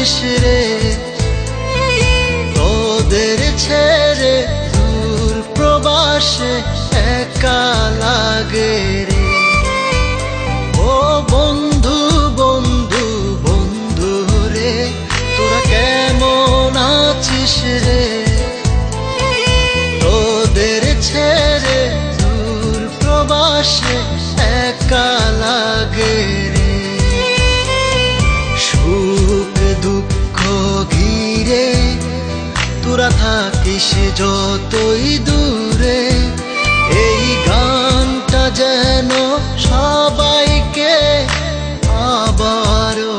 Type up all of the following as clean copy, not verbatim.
আছিস রে, তোদের ছেড়ে দূর প্রবাসে একা লাগে রে। ও বন্ধু বন্ধু বন্ধু রে, তোরা কেমন আছিস রে, তোদের ছেড়ে দূর প্রবাসে একা লাগে রে। সুখ দুঃখ ঘিরে তোরা থাকিস যতই দূরে, এই গানটা যেন সবাইকে আবারও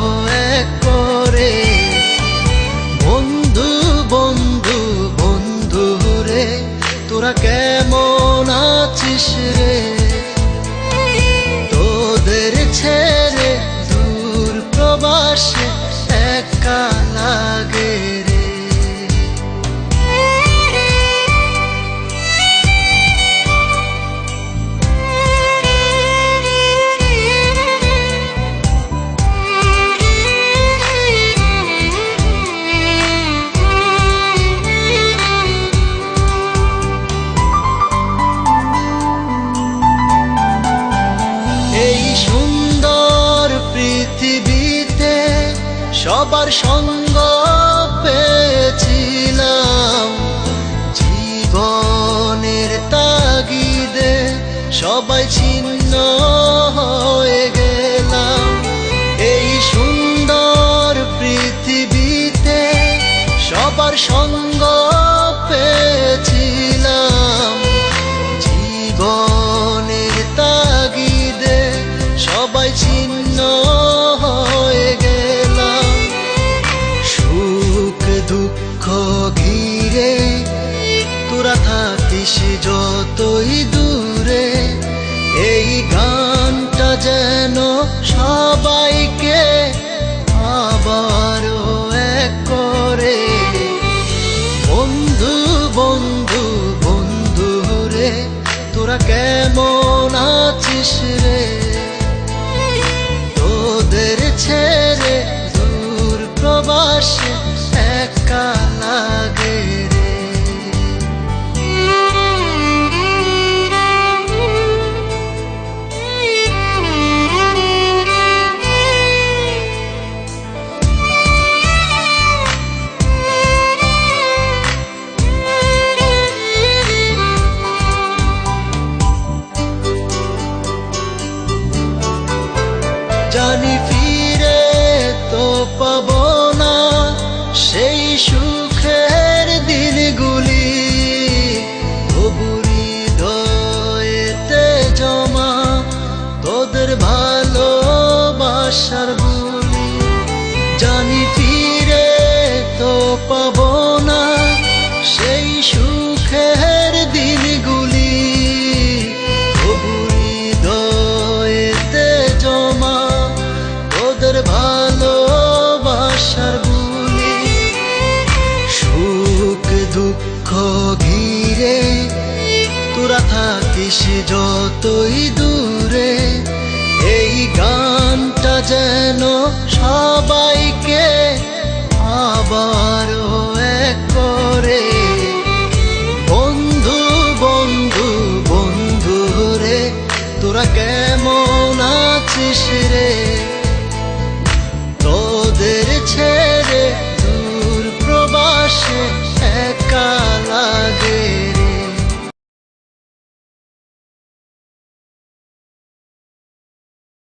এক করে। বন্ধু বন্ধু বন্ধু রে, তোরা কেমন আছিস রে, তোদের ছেড়ে দূর প্রবাসে একা লাগে রে। এই সুন্দর পৃথিবীতে সবার সঙ্গ পেয়েছিলাম, জীবনের তাগিদে সবাই ছিন্ন হয়ে গেলাম। এই সুন্দর পৃথিবীতে সবার সঙ্গ পেয়েছিলাম, জীবনের তাগিদে সবাই ছিন্ন হয়ে গেলাম। সুখ দুঃখ ঘিরে তোরা থাকিস যতই দূরে, এই গানটা যেন সবাইকে আবারও এক করে। বন্ধু বন্ধু বন্ধু রে, তোরা কেমন আছিস রে, তোদের ছেড়ে দূর প্রবাসে একা লাগে রে। জানি ফিরে তো পাবো না সেই সুখের দিনগুলি, তবু হৃদয়েতে জমা তোদের ভালোবাসার বুলি। জানি ফিরে তো পাবো না সেই সুখের দিনগুলি, তবু হৃদয়েতে জমা তোদের ভালোবাসার বুলি। সুখ দুঃখ ঘিরে তোরা থাকিস যতই দূরে, এই গানটা যেন সবাই